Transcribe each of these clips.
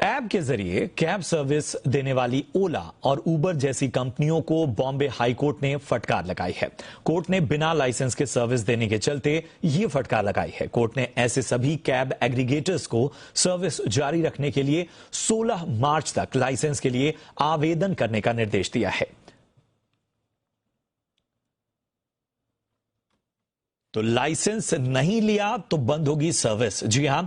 App के जरिए cab service देने वाली ओला और उबर जैसी कंपनियों को बॉम्बे हाई कोर्ट ने फटकार लगाई है। कोर्ट ने बिना लाइसेंस के सर्विस देने के चलते ये फटकार लगाई है। कोर्ट ने ऐसे सभी कैब एग्रीगेटर्स को सर्विस जारी रखने के लिए 16 मार्च तक लाइसेंस के लिए आवेदन करने का निर्देश दिया है। तो लाइसेंस नहीं लिया तो बंद होगी सर्विस। जी हां,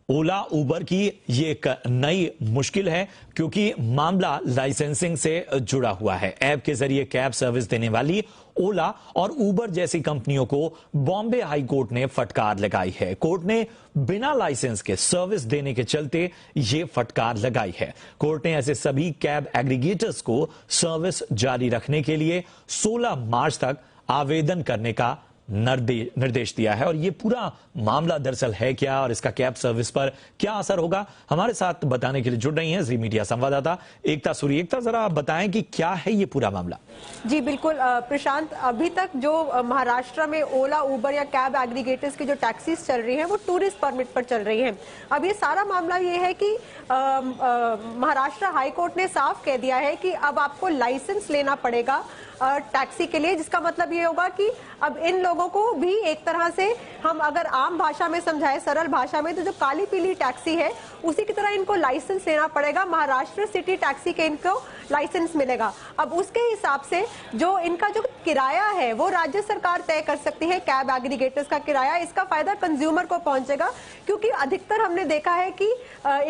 ओला उबर की ये एक नई मुश्किल है क्योंकि मामला लाइसेंसिंग से जुड़ा हुआ है। ऐप के जरिए कैब सर्विस देने वाली ओला और उबर जैसी कंपनियों को बॉम्बे हाई कोर्ट ने फटकार लगाई है। कोर्ट ने बिना लाइसेंस के सर्विस देने के चलते ये फटकार लगाई है। कोर्ट ने ऐसे सभी कैब एग्रीगेटर्स को सर्विस जारी रखने के लिए 16 मार्च तक आवेदन करने का निर्देश दिया है। और ये पूरा मामला दरअसल है क्या और इसका कैब सर्विस पर क्या असर होगा, हमारे साथ बताने के लिए जुड़ रही हैं जी मीडिया संवाददाता एकता सूरी। एकता, जरा आप बताएं कि क्या है ये पूरा मामला। जी बिल्कुल प्रशांत, अभी तक जो महाराष्ट्र में ओला उबर या कैब एग्रीगेटर्स की जो टैक्सीज चल रही हैं वो टूरिस्ट परमिट पर चल रही हैं। अब ये सारा मामला ये है कि महाराष्ट्र हाई कोर्ट ने साफ कह दिया है कि अब आपको लाइसेंस लेना पड़ेगा टैक्सी के लिए, जिसका मतलब ये होगा कि अब इन लोगों को भी एक तरह से हम अगर आम भाषा में समझाएं, सरल भाषा में, तो जो काली पीली टैक्सी है उसी की तरह इनको लाइसेंस लेना पड़ेगा। महाराष्ट्र सिटी टैक्सी के इनको लाइसेंस मिलेगा। अब उसके हिसाब से जो इनका जो किराया है वो राज्य सरकार तय कर सकती है। कैब एग्रीगेटर्स का किराया, इसका फायदा कंज्यूमर को पहुंचेगा क्योंकि अधिकतर हमने देखा है कि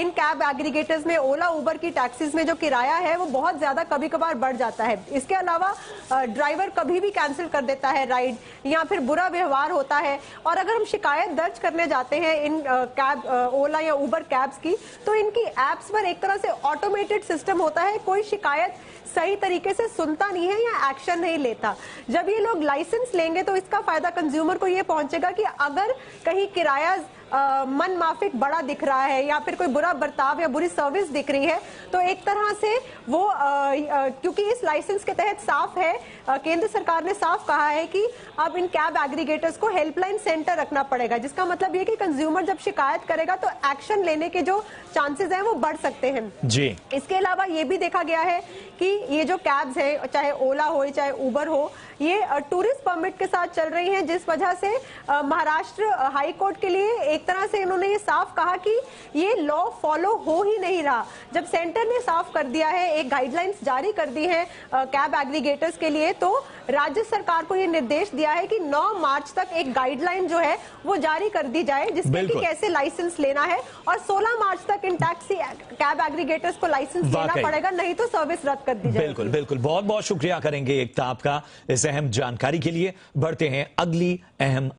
इन कैब एग्रीगेटर्स में ओला उबर की टैक्सीज में जो किराया है वो बहुत ज्यादा कभी कभार बढ़ जाता है। इसके अलावा ड्राइवर कभी भी कैंसिल कर देता है राइड या फिर बुरा व्यवहार होता है। और अगर हम शिकायत दर्ज करने जाते हैं इन कैब ओला या उबर कैब्स की, तो इनकी एप्स पर एक तरह से ऑटोमेटेड सिस्टम होता है। कोई शिकायत सही तरीके से सुनता नहीं है या एक्शन नहीं लेता। जब ये लोग लाइसेंस लेंगे तो इसका फायदा कंज्यूमर को ये पहुंचेगा कि अगर कहीं किराया मन माफिक बड़ा दिख रहा है या फिर कोई बुरा बर्ताव या बुरी सर्विस दिख रही है, तो एक तरह से वो क्योंकि इस लाइसेंस के तहत साफ है, केंद्र सरकार ने साफ कहा है कि अब इन कैब एग्रीगेटर्स को हेल्पलाइन सेंटर रखना पड़ेगा, जिसका मतलब ये कि कंज्यूमर जब शिकायत करेगा तो एक्शन लेने के जो चांसेस हैं वो बढ़ सकते हैं जी। इसके अलावा ये भी देखा गया है कि ये जो कैब्स है, चाहे ओला हो चाहे उबर हो, ये टूरिस्ट परमिट के साथ चल रही हैं, जिस वजह से महाराष्ट्र हाई कोर्ट के लिए एक तरह से इन्होंने ये साफ कहा कि ये लॉ फॉलो हो ही नहीं रहा। जब सेंटर ने साफ कर दिया है, एक गाइडलाइंस जारी कर दी है कैब एग्रीगेटर्स के लिए, तो राज्य सरकार को ये निर्देश दिया है कि 9 मार्च तक एक गाइडलाइन जो है वो जारी कर दी जाए जिसमें कि कैसे लाइसेंस लेना है, और 16 मार्च तक इन टैक्सी कैब एग्रीगेटर्स को लाइसेंस लेना पड़ेगा, नहीं तो सर्विस रद्द कर दी जाए। बिल्कुल बिल्कुल, बहुत बहुत शुक्रिया करेंगे एकता आपका इस अहम जानकारी के लिए। बढ़ते हैं अगली अहम